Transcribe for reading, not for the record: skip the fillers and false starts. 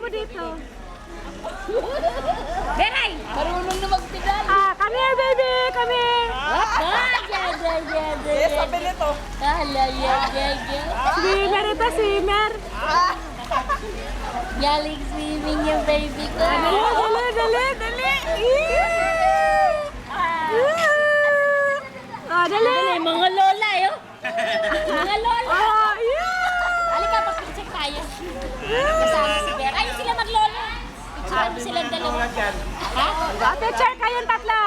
mo dito. Beray! Marunong na magpedal. Come here, baby! Come here! Yes, sabi nito. Swimmer ito, swimmer! Galing swimming yung baby ko. Dali! Dali! Mga lola yun. Mga lola. Halika, pag-picture tayo. Kasama si Bear. Ayun sila maglola. Picture mo silang dalawa. Ha? Picture kayong tatlo!